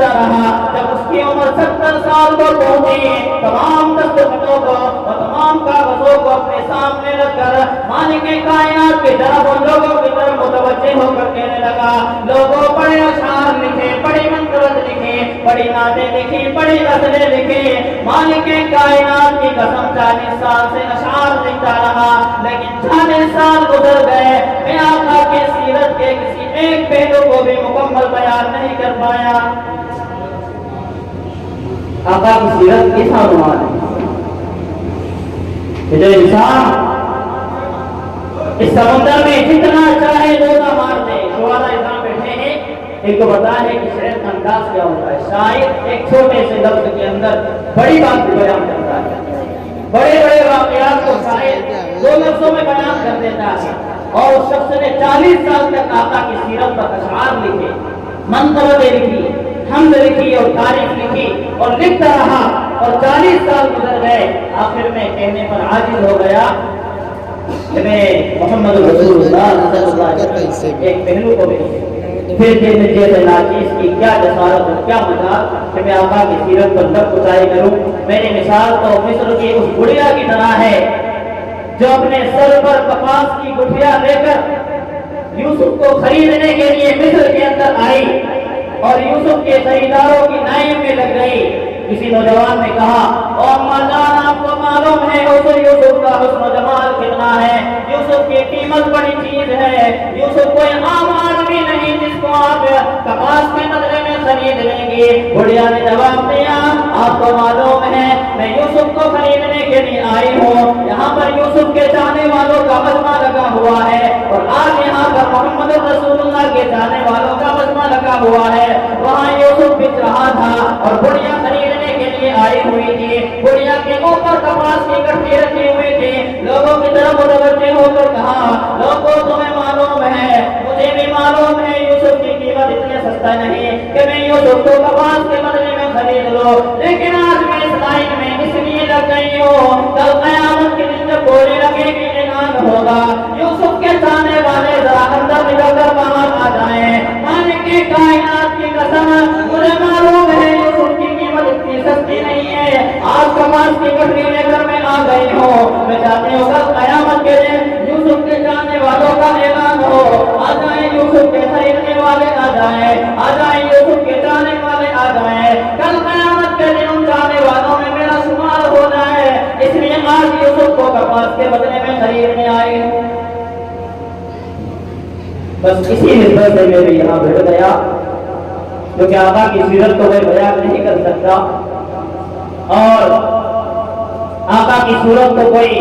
لکھتا رہا. جب اس کی عمر 70 سال کو پہنچی تمام دستخطوں کو اور تمام کاغذوں کو اپنے سامنے رکھ کر مالک کائنات کی طرف ان لوگوں کی طرف متوجہ ہو کر کہنے لگا لوگوں بڑے اشعار لکھے, بڑی منقبت لکھی, بڑی نعتیں لکھی, بڑی غزلیں لکھی. مالک کائنات کی قسم 40 سال سے اشعار لکھتا رہا لیکن 40 سال گزر گئے. میں آقا کی سیرت کے کسی ایک پہلو کو بھی مکمل بیان نہیں کر پایا. آقا کی سیرت کس عنوان ہے کہ جو انسان اس سمندر میں جتنا چاہے لوٹا مار دے. شعراء اذا بیٹھے ہیں, ایک کو پتا ہے کہ شعر کا انداز کیا ہوتا ہے. شاعر ایک چھوٹے سے لفظ کے اندر بڑی بات بیان کرتا ہے, بڑے بڑے واقعات کو شاعر 2 لفظوں میں بیان کر دیتا ہے. اور اس شخص نے 40 سال تک آقا کی سیرت پر اشعار لکھے, منقبتیں لکھی, حمد لکھی اور تعریف لکھی اور لکھتا رہا. اور 40 سال گزر گئے. آخر میں کہنے پر عاجز ہو گیا کہ میں محمد رسول اللہ صلی اللہ علیہ وسلم ایک پہلو کو بھی پھر جیسے ناچیز کی کیا جسارت اور کیا مزاج کہ میں آقا کی سیرت پر لب کشائی کروں. میری مثال تو مصر کی اس بڑھیا کی طرح ہے جو اپنے سر پر کپاس کی گٹھیا لے کر یوسف کو خریدنے کے لیے مصر کے اندر آئی اور یوسف کے خریداروں کی لائن میں لگ گئی. کسی نوجوان نے کہا او اما جان آپ کو معلوم ہے حضور یوسف کا حسن و جمال کتنا ہے, یوسف کی قیمت بڑی چیز ہے, یوسف کوئی عام آدمی نہیں جس کو آپ کپاس کے بدلے میں خرید لیں گے. بڑھیا نے جواب دیا آپ کو معلوم ہے میں یوسف کو خریدنے کے لیے آئی ہوں, یہاں پر یوسف کے چاہنے والوں کا مجمع لگا ہوا ہے اور آج یہاں پر محمد رسول اللہ کے چاہنے والوں کا مجمع لگا ہوا ہے. وہاں یوسف بچ رہا تھا اور بڑھیا خریدنے کے لیے آئی ہوئی تھی. بڑھیا کے اوپر کپاس کی گٹھی رکھی ہوئی تھی. لوگوں کی طرف متوجہ ہو کر کہا لوگوں تمہیں معلوم ہے, مجھے بھی معلوم ہے یوسف کی قیمت اتنی سستا نہیں کہ میں یوسف کو کپاس کے بدلے میں خرید لوں, لیکن آج میں اس لائن میں اس لیے لگ گئی ہوں کل قیامت کے دن جب گولی لگے گی اعلان ہوگا یوسف کے چاہنے والے ذرا اندر نکل کر باہر آ جائیں. مالک کی کائنات کی قسم مجھے معلوم ہے یوسف کی قیمت اتنی سستی نہیں ہے. آج کپاس کی گٹھی لے کر میں آ گئی ہوں. میں چاہتی ہوں کل قیامت کے دن یوسف کے چاہنے والوں کا اعلان ہو, آ جائیں یوسف کے خریدنے والے آ جائیں, آ جائیں یوسف کے چاہنے والے آ جائیں. کل قیامت کے دن ان چاہنے والوں میں میرا شمار ہو جائے. اس لیے آج یوسف کو کپاس کے بدلے میں خریدنے آئی ہوں. بس اسی نسبت سے میں بھی یہاں بیٹھ گیا کیونکہ آقا کی سیرت کو میں بیان نہیں کر سکتا اور آقا کی صورت کو کوئی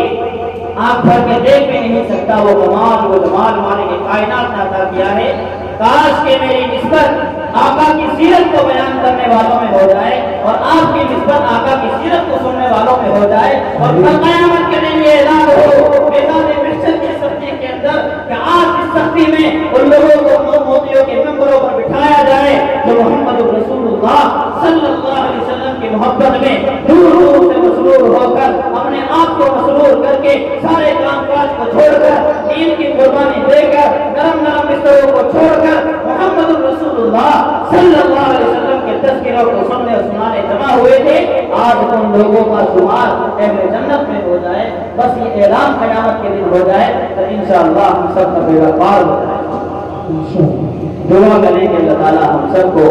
آنکھ بھر کے دیکھ بھی نہیں سکتا. وہ کمال وہ جمال مالک کائنات نے عطا کیا ہے. کاش کہ میری نسبت آقا کی سیرت کو بیان کرنے والوں میں ہو جائے اور آپ کی نسبت آقا کی سیرت کو سننے والوں میں ہو جائے اور قیامت کے دن یہ اعلان ہو میدان محشر کی سختی کے اندر کہ آج اس سختی میں ان لوگوں کو موتیوں کے ممبروں پر بٹھایا جائے جو محمد رسول اللہ صلی اللہ علیہ وسلم کی محبت میں دور دور سے مسرور ہو کر اپنے آپ کو مسرور کر کے سارے کام کاج کو چھوڑ کر دین کی قربانی دے کر نرم نرم بستروں کو چھوڑ کر محمد رسول اللہ صلی اللہ علیہ وسلم کے تذکروں کو سننے اور سنانے جمع ہوئے تھے. آج ان لوگوں کا شمار اہل جنت میں ہو جائے, بس یہ اعلان قیامت کے دن ہو جائے تو انشاءاللہ ہم سب کا بیڑا پار ہو جائے. دعا کریں کہ اللہ تعالیٰ ہم سب کو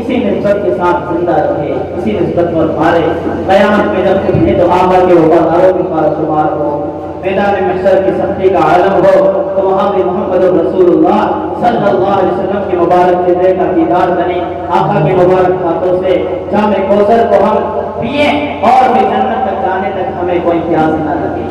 اسی نسبت کے ساتھ زندہ رکھے, اسی نسبت پر مارے. قیامت میں جب کسی تو آقا کے وفاداروں کے پاس شمار ہو, میدان محشر کی سختی کا عالم ہو تو وہاں بھی محمد رسول اللہ صلی اللہ علیہ وسلم کے مبارک چہرے کا دیدار کریں. آقا کے مبارک ہاتھوں سے جام کوثر کو ہم پئیں اور بھی جنت تک جانے تک ہمیں کوئی پیاس نہ لگے.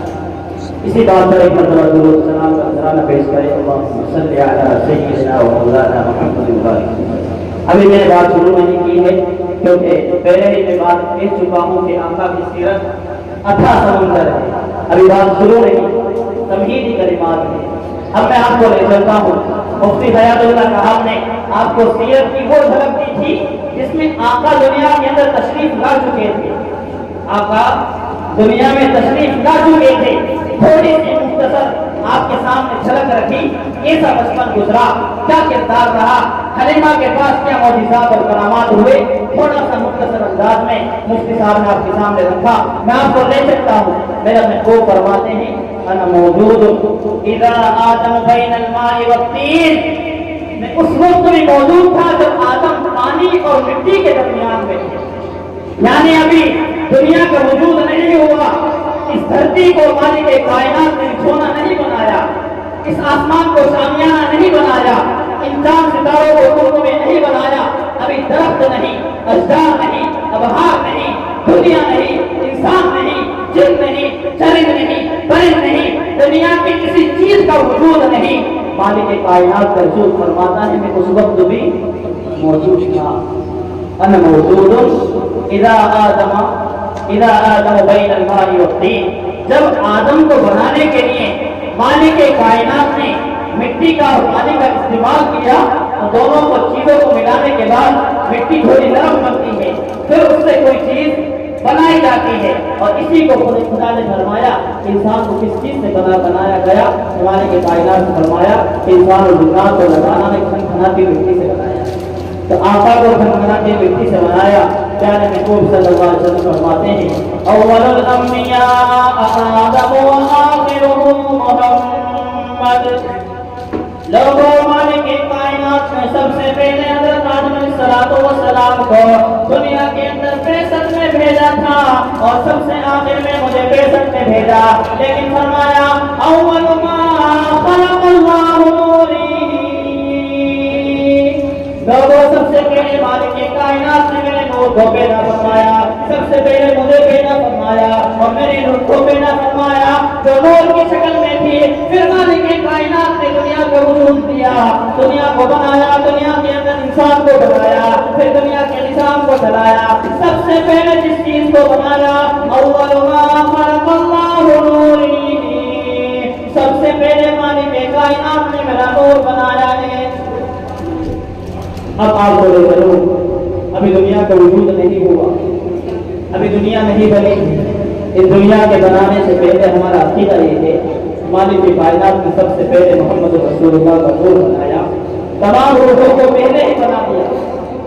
اسی بات پر ایک مرتبہ درود سلام کا نذرانہ پیش کریں. اللہم صلی علی سیدنا و مولانا محمد وسلم. ابھی میں نے بات شروع نہیں کی ہے کیونکہ پہلے ہی میں بات کہہ چکا ہوں کہ آقا کی سیرت اتھا سمندر ہے. ابھی بات شروع نہیں, تمہیدی کلمات ہے. اب میں آپ کو لے چلتا ہوں. مفتی حیات اللہ صاحب نے آپ کو سیرت کی وہ جھلک دی تھی جس میں آقا دنیا کے اندر تشریف لا چکے تھے. آقا دنیا میں تشریف لا چکے تھے. تھوڑی سی مختصر آپ کے سامنے جھلک رکھی، کیسا بچپن گزرا، کیا کردار رہا، حلیمہ کے پاس کیا معجزات اور کرامات ہوئے، تھوڑا سا مختصر انداز میں مفتی صاحب نے آپ کے سامنے رکھا، میں آپ کو لے سکتا ہوں۔ میرا محبوب فرماتے ہیں انا موجود اذا آدم بین الماء والطین، میں اس وقت بھی موجود تھا جب آدم پانی اور مٹی کے درمیان میں تھے، یعنی ابھی دنیا کا وجود نہیں ہوا، اس دھرتی کو مالک کائنات نے چھونا نہیں بنایا، اس آسمان کو شامیانہ نہیں بنایا، انسان ستاروں کو قطب میں نہیں بنایا، ابھی درخت نہیں، اشجار نہیں، ابحار نہیں، دنیا نہیں، انسان نہیں، جن نہیں، چرند نہیں، پرند نہیں، دنیا کی کسی چیز کا وجود نہیں۔ مالک کائنات کا رسول فرماتا ہے میں اس وقت بھی موجود تھا۔ انا موجود اذا آدم بین الماء والطین، جب آدم کو بنانے کے لیے مالک کائنات نے مٹی کا اور پانی کا استعمال کیا تو دونوں کو چیزوں کو ملانے کے بعد مٹی تھوڑی نرم بنتی ہے، پھر اس سے کوئی چیز بنائی جاتی ہے، اور اسی کو خدا نے فرمایا انسان کو کس چیز سے بنایا گیا، مالک کائنات نے فرمایا انسان اور جنات کو لگانا نے کھنکھناتی مٹی سے بنایا، تو آقا کو کھنکھناتی مٹی سے بنایا۔ پیارے محبوب صلی اللہ علیہ وسلم فرماتے ہیں اول الانبیاء آدم وآخرهم محمد، لوگوں مالک کائنات میں سب سے پہلے حضرت آدم علیہ السلام کو دنیا کے اندر 65 میں بھیجا تھا، اور سب سے آخر میں مجھے 65 میں بھیجا، لیکن فرمایا اول ما خلق اللہ نوری، لوگوں سب سے پہلے مالک کائنات نے میرے نور کو پیدا فرمایا، سب سے پہلے مجھے پیدا فرمایا اور میرے نور کو پیدا فرمایا جو نور کی شکل میں تھی، پھر مالک کائنات نے دنیا کو وجود دیا، دنیا کو بنایا، دنیا کے اندر انسان کو بنایا، پھر دنیا کے نظام کو چلایا، سب سے پہلے جس چیز کو بنایا اول ما خلق اللہ نوری، سب سے پہلے مالک کائنات نے میرا نور بنایا ہے۔ اب آپ کو لے چلو، ابھی دنیا کا وجود نہیں ہوا، ابھی دنیا نہیں بنی، اس دنیا کے بنانے سے پہلے ہمارا عقیدہ یہ ہے مالک کائنات نے سب سے پہلے محمد رسول اللہ کا نور بنایا، تمام روحوں کو پہلے ہی بنا دیا،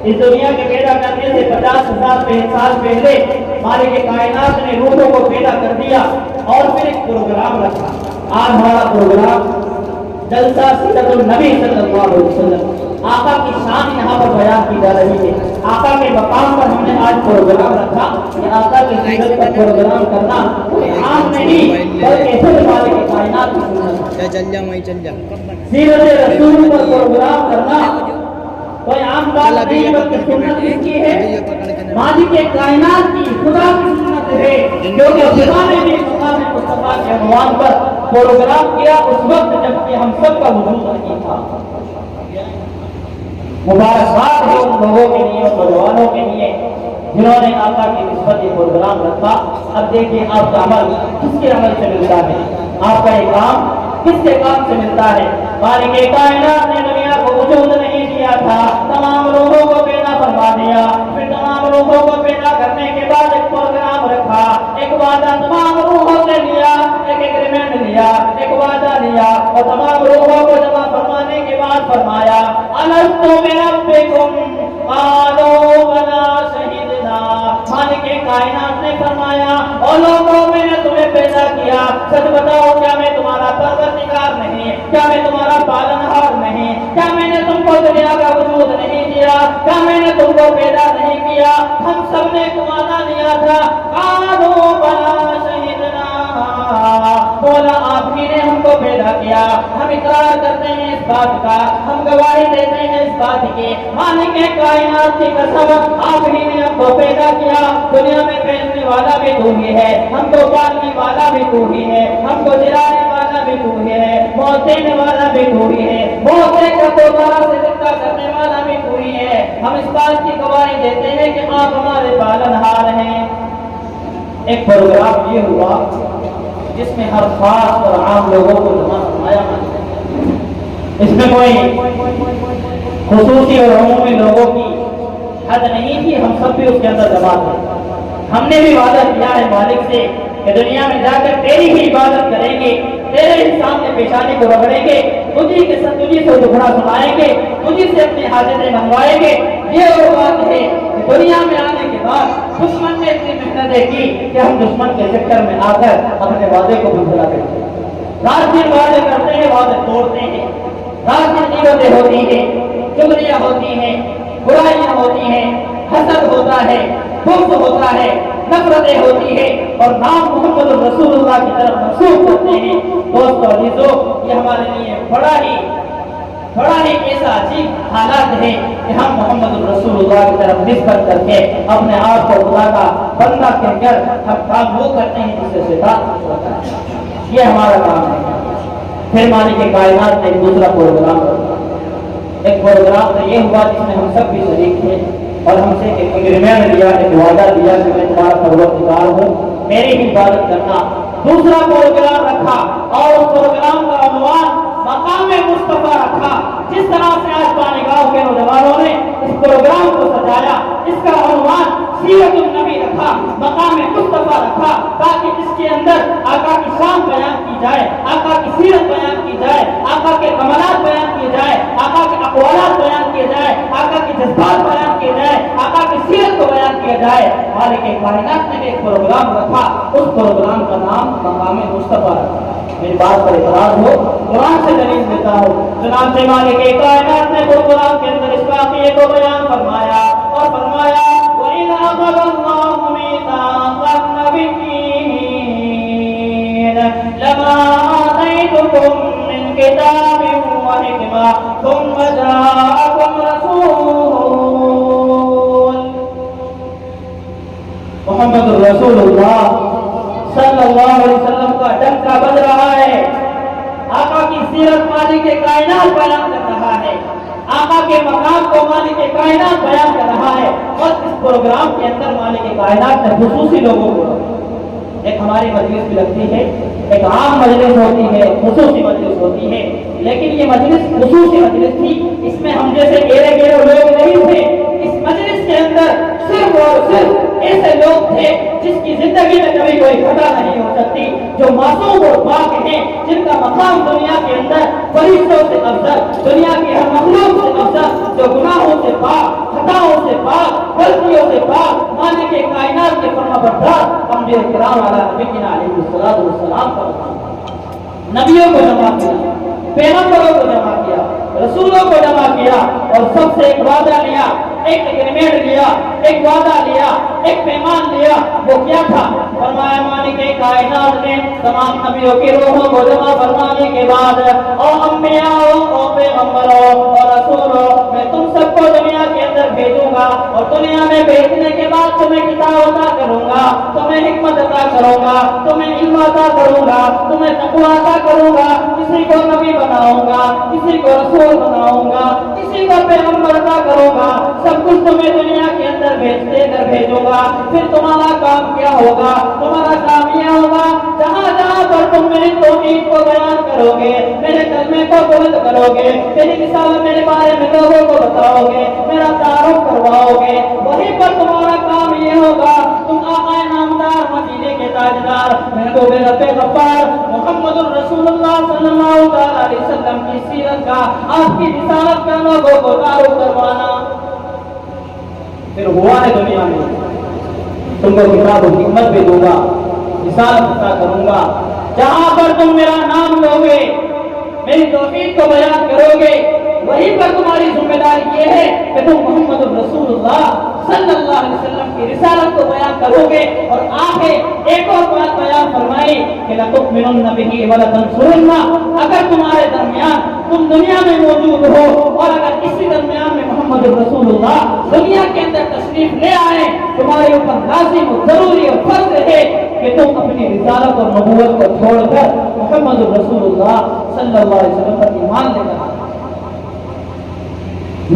اس دنیا کے پیدا کرنے سے 50,000 سال پہلے مالک کائنات نے روحوں کو پیدا کر دیا، اور پھر ایک پروگرام رکھا۔ آج ہمارا پروگرام جلسہ سیرت النبی صلی اللہ علیہ وسلم، آقا کی شان یہاں پر بیان کی جا رہی ہے، آقا کے مقام پر ہم نے آج پروگرام رکھا کہ آقا کی سیرت پر پروگرام کرنا کوئی عام نہیں بلکہ خود مالک کائنات کی سنت ہے۔ سیرت رسول پر پروگرام کرنا کوئی عام بات نہیں بلکہ سنت اس کی ہے، مالک کائنات کی، خدا کی سنت ہے، کیونکہ خدا نے بھی مقام مصطفیٰ کے عنوان پر پروگرام کیا اس وقت جبکہ ہم سب کا وجود نہیں تھا۔ مبارکباد ہے ان لوگوں کے لیے، ان نوجوانوں کے لیے جنہوں نے آقا کی نسبت یہ پروگرام رکھا۔ اب دیکھیے آپ کا عمل کس کے عمل سے ملتا ہے، آپ کا یہ کام کس کے کام سے ملتا ہے۔ مالک کائنات نے دنیا کو وجود نہیں دیا تھا، تمام روحوں کو پیدا فرما دیا، پھر تمام روحوں کو پیدا کرنے کے بعد ایک پروگرام رکھا، ایک وعدہ تمام روحوں سے لیا، ایک ایگریمنٹ لیا، ایک وعدہ لیا، اور تمام روحوں کو جمع فرمانے کے بعد فرمایا الستُ بربکم قالوا بلی شہدنا، مالک کائنات نے فرمایا او لوگوں میں نے تمہیں پیدا کیا، سچ بتاؤ کیا میں تمہارا پروردگار نہیں، کیا میں تمہارا پالنہار نہیں، کیا میں نے تم کو دنیا کا وجود نہیں دیا، کیا میں نے تم کو پیدا نہیں کیا، ہم سب نے وعدہ لیا تھا۔ قالوا بلی شہدنا، بولا آپ ہی نے ہم کو پیدا کیا، ہم اقرار کرتے ہیں اس بات کا، ہم گواہی دیتے ہیں اس بات کی، مالک کائنات کی قسم آپ ہی نے ہم کو پیدا کیا، دنیا میں پھیلنے والا بھی تو ہی ہے، ہم کو پالنے والا بھی تو ہی ہے، ہم کو جلانے والا بھی تو ہی ہے، موت دینے والا بھی تو ہی ہے، موت دے کر دوبارہ سے زندہ کرنے والا بھی تو ہی ہے، ہم اس بات کی گواہی دیتے ہیں کہ آپ ہمارے پالنہار ہیں۔ ایک پروگرام یہ ہوا جس میں ہر خاص اور عام لوگوں کو جمع فرمایا، اس میں کوئی خصوصی اور عمومی لوگوں کی حد نہیں تھی، ہم سب بھی اس کے اندر جمع تھے۔ ہم نے بھی وعدہ کیا ہے مالک سے کہ دنیا میں جا کر تیری ہی عبادت کریں گے، تیرے ہی سامنے پیشانی کو رگڑیں گے، تجھی سے دکھڑا سنائیں گے، تجھی سے اپنی حاجتیں منگوائیں گے۔ یہ وہ بات ہے کہ دنیا میں آنے کے بعد دشمن نے اتنی محنتیں کی کہ ہم دشمن کے چکر میں آ کر اپنے وعدے کو بھی بھلا دیتے ہیں۔ رات دن وعدے کرتے ہیں، وعدے توڑتے ہیں، رات دن نیتیں ہوتی ہیں، چغلیاں ہوتی ہیں، برائیاں ہوتی ہیں، حسد ہوتا ہے، بغض ہوتا ہے، نفرتیں ہوتی ہیں، اور نام محمد رسول اللہ کی طرف منسوخ کرتے ہیں۔ دوستو عزیزو، یہ ہمارے لیے بڑا ہی ایسا عجیب حالات ہے کہ ہم محمد رسول اللہ کی طرف نسبت کر کے اپنے آپ کو خدا کا بندہ کہہ کر ہم کام وہ کرتے ہیں جس سے شیطان خوش ہوتا ہے۔ یہ ہمارا کام ہے۔ پھر مالک کائنات نے ایک دوسرا پروگرام رکھا، ایک پروگرام تو یہ ہوا جس میں ہم سب بھی شریک تھے، اور ہم سے ایک ایگریمنٹ لیا، ایک وعدہ دیا کہ میں تمہارا پروردگار ہوں، میری ہی عبادت کرنا۔ دوسرا پروگرام رکھا، اور اس پروگرام کا عنوان مقام مصطفیٰ رکھا۔ جس طرح سے آج پانیگاؤں کے نوجوانوں نے اس پروگرام کو سجایا، اس کا عنوان سیرت النبی رکھا، مقام مصطفیٰ رکھا، تاکہ اس کے اندر آقا کی شان بیان کی جائے، آقا کی سیرت بیان کی جائے، آقا کے کمالات بیان کیے جائے، آقا کے اقوالات بیان کیے جائے، آقا کے جذبات بیان کیے جائے، آقا کی سیرت کو بیان کیا جائے۔ مالک کائنات نے ایک پروگرام رکھا، اس پروگرام کا نام مقام مصطفیٰ رکھا۔ میری بات پر اعتراض ہو، قرآن سے دلیل دیتا ہوں۔ چنانچہ مالک کائنات نے قرآن کے اندر اس واقعے کو بیان فرمایا اور فرمایا وَإِذْ أَخَذَ اللَّهُ مِيثَاقَ النَّبِيِّينَ لَمَا آتَيْتُكُم مِّن كِتَابٍ وَحِكْمَةٍ ثُمَّ جَاءَكُمْ رَسُولٌ محمد رسول اللہ صلی اللہ علیہ وسلم کا ڈنکا بج رہا ہے۔ آقا کی سیرت مالک کائنات بیان کر رہا ہے، آقا کے مقام کو مالک کائنات بیان کر رہا ہے، اور اس پروگرام کے اندر مالک کائنات نے خصوصی لوگوں کو رکھا۔ ایک ہماری مجلس بھی لگتی ہے، ایک عام مجلس ہوتی ہے، خصوصی مجلس ہوتی ہے، لیکن یہ مجلس خصوصی مجلس تھی، اس میں ہم جیسے گیرے لوگ نہیں تھے۔ اس مجلس کے اندر صرف اور صرف ایسے لوگ تھے جس کی زندگی میں کبھی کوئی خطا نہیں ہو سکتی، جو معصوم اور پاک ہیں، جن کا مقام دنیا کے اندر فرشتوں سے افضل، دنیا کی ہر مخلوق سے افضل، جو گناہوں سے پاک، خطاؤں سے پاک، غلطیوں سے پاک، مالک کائنات کے فرمانبردار انبیاء کرام علیہ السلام کا نبیوں کو جمع کیا، پیغمبروں کو جمع کیا، رسولوں کو جمع کیا، اور سب سے ایک وعدہ لیا، ایک ایگریمنٹ لیا، ایک وعدہ لیا، ایک پیمان لیا۔ وہ کیا تھا؟ فرمایا مالک کائنات نے تمام نبیوں کی روحوں کو جمع فرمانے کے بعد، اور انبیاء اور پیغمبروں اور رسولوں، میں تم سب کو دنیا کے اندر بھیجوں گا، اور دنیا میں بھیجنے کے بعد تمہیں کتاب عطا کروں گا، تمہیں حکمت عطا کروں گا، تمہیں علم عطا کروں گا، تمہیں تقویٰ عطا کروں گا، کسی کو نبی بناؤں گا، کسی کو رسول بناؤں گا، کسی کو پیغمبر عطا کروں گا، سب کچھ تمہیں دنیا کے اندر بھیجوں گا۔ پھر تمہارا کام کیا ہوگا؟ تمہارا کام یہ ہوگا، جہاں جہاں پر تم میری توحید کو بیان کرو گے، میرے کلمے کو بلند کرو گے، میری مثال میرے بارے میں لوگوں کو بتاؤ گے، میرا تعارف کرواؤ گے، وہیں پر تمہارا کام یہ ہوگا، تم آقا نامدار مدینے کے تاجدار محبوب رب غفار محمد الرسول اللہ صلی اللہ علیہ وسلم کی سیرت کا، آپ کی رسالت کا لوگوں کو تعارف کروانا۔ پھر ہوا ہے دنیا میں، تم کو کتاب و حکمت بھی دوں گا، رسالت عطا کروں گا، جہاں پر تم میرا نام لو گے، میری توحید کو بیان کرو گے، وہیں پر تمہاری ذمہ داری یہ ہے کہ تم محمد رسول اللہ صلی اللہ علیہ وسلم کی رسالت کو بیان کرو گے۔ اور آگے ایک اور بات بیان فرمائی کہ لَتُؤْمِنُنَّ بِهِ وَلَتَنْصُرُنَّ، اگر تمہارے درمیان تم دنیا میں موجود ہو، اور اگر اسی درمیان میں محمد رسول اللہ دنیا کے اندر تشریف لے آئے، تمہارے اوپر لازم و ضروری اور فرض ہے کہ تم اپنی رسالت اور نبوت کو چھوڑ کر محمد رسول اللہ صلی اللہ علیہ وسلم پر ایمان لے کر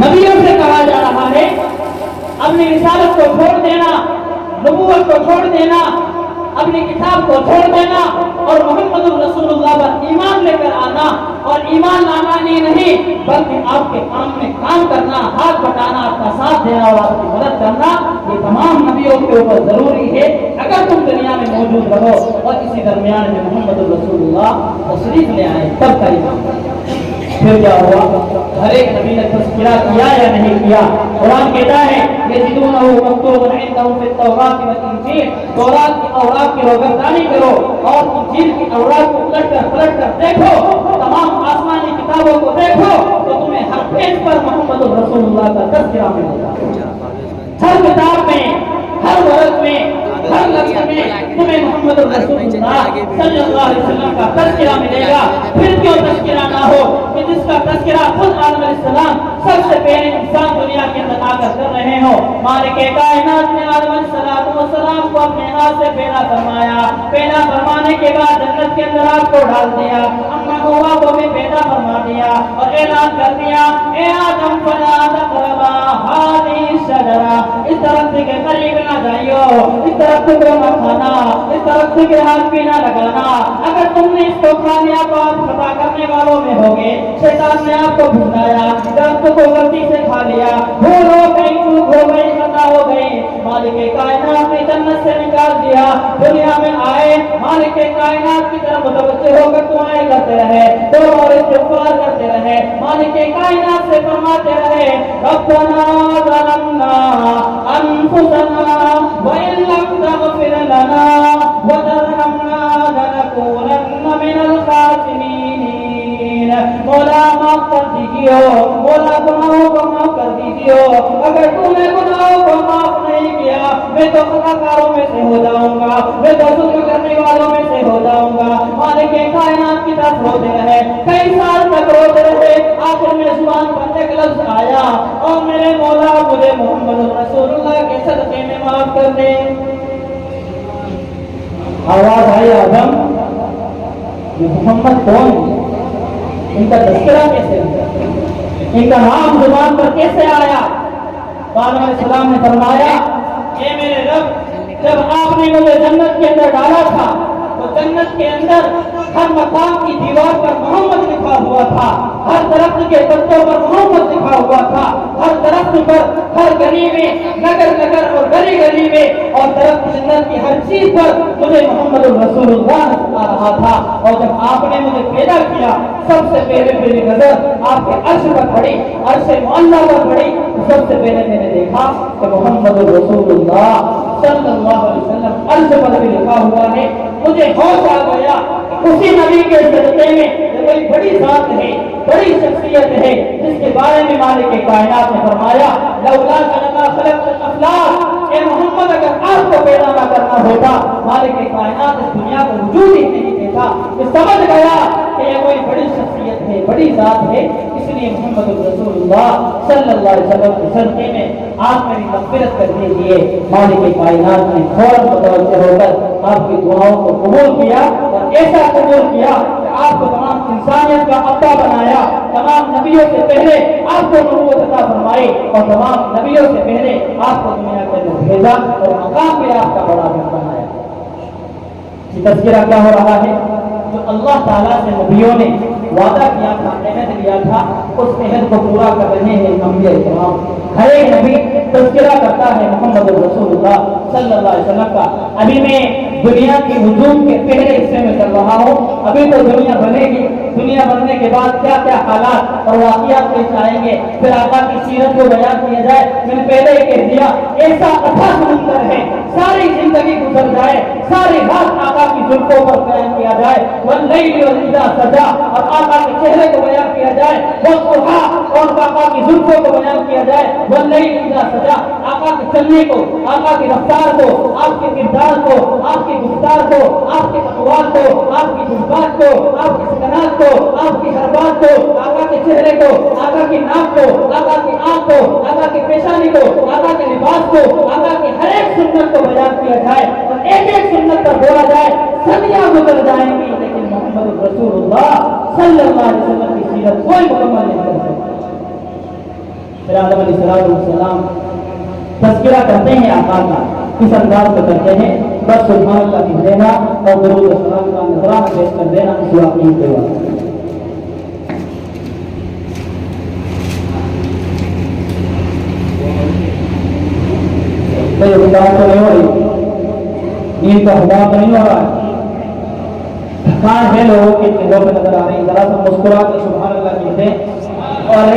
نبیوں سے کہا جا رہا ہے اپنی رسالت کو چھوڑ دینا، نبوت کو چھوڑ دینا، اپنی کتاب کو چھوڑ دینا، اور محمد رسول اللہ پر ایمان لے کر آنا، اور ایمان لانا نہیں بلکہ آپ کے کام میں کام کرنا، ہاتھ بٹانا، آپ کا ساتھ دینا اور آپ کی مدد کرنا، یہ تمام نبیوں کے اوپر ضروری ہے۔ اگر کر تم دنیا میں موجود رہو اور اسی درمیان میں محمد رسول اللہ تشریف لے آئے تب کا ایمان۔ پھر کیا ہوا؟ ہر ایک نبی نے تذکرہ کیا یا نہیں کیا؟ قرآن کہتا ہے یجدونہ مکتوبا عندہم فی التوراۃ والانجیل، تورات کی اوراق کی روگردانی کرو اور انجیل کی اوراق کو پلٹ کر دیکھو، تمام آسمانی کتابوں کو دیکھو تو تمہیں ہر پیج پر محمد رسول اللہ کا تذکرہ ملے گا۔ ہر کتاب میں، ہر ورق میں، ہر لفظ میں تمہیں محمد رسول اللہ صلی اللہ علیہ وسلم کا تذکرہ ملے گا۔ پھر کیوں تذکرہ نہ ہو کہ جس کا تذکرہ خود آدم علیہ السلام سب سے پہلے انسان دنیا کے اندر آ کر رہے ہو۔ مالک کائنات نے آدم علیہ السلام کو اپنے ہاتھ سے پیدا فرمایا، پیدا فرمانے کے بعد جنت کے اندر آپ کو ڈال دیا، اما ہوا کو بھی پیدا فرما دیا اور اعلان کر دیا اے آدم فلا تقربا هذه الشجرہ، اس درخت کے قریب نہ جائیو، اس درخت کو نہ کھانا، اس درخت کے ہاتھ بھی نہ لگانا، اگر تم نے اس کو کھا لیا تو آپ خطا کرنے والوں میں ہوگے۔ شیطان نے آپ کو بھٹکایا، درخت کو غلطی سے کھا لیا، بھول ہو گئی، چوک ہو گئی، خطا ہو گئی، مالک کائنات نے جنت سے نکال دیا، دنیا میں آئے، مالک کائنات کی طرف متوجہ ہو کر دعائیں کرتے رہے، توبہ اور استغفار کرتے رہے، مالک کائنات سے فرماتے رہے ربنا ظلمنا انفسنا وان لم تغفر لنا وترحمنا لنكونن من الخاسرین۔ مولا معاف کر دیجیے، مولا گناہوں کو معاف کر دیجیے، اگر تم نے گناہوں کو معاف نہیں کیا میں تو خطا کاروں میں سے ہو جاؤں گا، میں تو ظلم کرنے والوں میں سے ہو جاؤں گا۔ مالک کائنات کی طرف روتے رہے، کئی سال تک روتے رہے، آخر میں زبان پر ایک لفظ آیا اور میرے مولا مجھے محمد رسول اللہ کے صدقے میں معاف کر دے۔ آواز آئی آدم یہ محمد کون ہے؟ ان کا تذکرہ کیسے ہوا؟ ان کا نام زبان پر کیسے آیا؟ آدم علیہ السلام نے فرمایا اے میرے رب، جب آپ نے مجھے جنت کے اندر ڈالا تھا تو جنت کے اندر ہر مقام کی دیوار پر محمد لکھا ہوا تھا، ہر درخت کے پتوں پر محمد لکھا ہوا تھا، ہر درخت پر، ہر گلی میں، نگر اور گلی گلی میں اور درخت جنت کی ہر چیز پر مجھے محمد رسول اللہ آ رہا تھا۔ اور جب آپ نے مجھے پیدا کیا سب سے پہلے میری نظر آپ کے عرش پر پڑی، عرش معلیٰ پر پڑی، سب سے پہلے میں نے دیکھا کہ محمد رسول اللہ صلی اللہ علیہ وسلم عرش پر بھی لکھا ہوا ہے۔ مجھے ہوش آ گیا اسی نبی کے صدقے میں کوئی بڑی ذات ہے، بڑی شخصیت ہے جس کے بارے میں مالک کائنات نے فرمایا لولا لما خلقت الافلاک، اے محمد اگر آپ کو پیدا نہ کرنا ہوتا مالک کائنات اس دنیا کو وجود ہی نہیں دیتا۔ میں سمجھ گیا کہ یہ کوئی بڑی شخصیت ہے، بڑی ذات ہے، اس لیے محمد رسول اللہ صلی اللہ علیہ وسلم کے صدقے میں آپ میری مغفرت کر دیجیے۔ مالک کائنات نے فوراً متوجہ ہو کر آپ کی دعاؤں کو قبول کیا اور ایسا قبول کیا کہ آپ کو تمام انسانیت کا ابا بنایا، تمام نبیوں سے پہلے آپ کو نبوت عطا فرمائی اور تمام نبیوں سے پہلے آپ کو دنیا کے اندر بھیجا اور مقام بھی آپ کا بڑا بنایا۔ یہ تذکرہ کیا ہو رہا ہے؟ جو اللہ تعالیٰ سے نبیوں نے وعدہ کیا تھا، عہد لیا تھا، اس عہد کو پورا کر رہے ہیں انبیاء کرام۔ ہر ایک نبی تذکرہ کرتا ہے محمد رسول اللہ صلی اللہ علیہ وسلم کا۔ ابھی میں دنیا کی وجود کے پہلے حصے میں چل رہا ہوں، ابھی تو دنیا بنے گی، دنیا بننے کے بعد کیا کیا حالات اور واقعات پیش آئیں گے، پھر آقا کی سیرت کو بیان کیا جائے۔ میں نے پہلے ہی کہہ دیا ایسا اتھا سمندر ہے، ساری زندگی گزر جائے، ساری رات آقا کی زلفوں پر بیان کیا جائے، واللیل واذا سجا، اور آقا کے چہرے کو بیان کیا جائے، والضحیٰ اور آقا کی زلفوں کو بیان کیا جائے، واللیل اذا سجا، آقا کے چلنے کو، آقا کی رفتار کو، آپ کے کردار کو، آپ کی گفتار کو، آپ کے اقوال کو، آپ کی جذبات کو، آپ کی سکنات کو، آپ کی ہر بات کو، آقا کے چہرے کو، آقا کی ناک کو، آقا کی آنکھ کو، آقا کی پیشانی کو، آقا کے لباس کو، آقا کی ہر ایک سنت کو بیان کیا جائے اور ایک ایک سنت پر بولا جائے، صدیاں گزر جائیں گی لیکن محمد رسول اللہ صلی اللہ علیہ وسلم کی سیرت کوئی مکمل نہیں کر سکتا۔ پھر آدم علیہ السلام تذکرہ کرتے ہیں آقا کا، اس انداز میں کرتے ہیں بس سبحان اللہ کہہ دینا اور درود و سلام کا نذرانہ پیش کر دینا اس واقعے کے بعد۔ تو یہ بات تو نہیں ہوئی، نیند کا حکام تو نہیں ہو رہا ہے؟ تھکان ہے لوگوں کے چہروں پہ نظر آ رہی ہے، ذرا سا مسکرا کے سبحان اللہ کہتے ہیں اور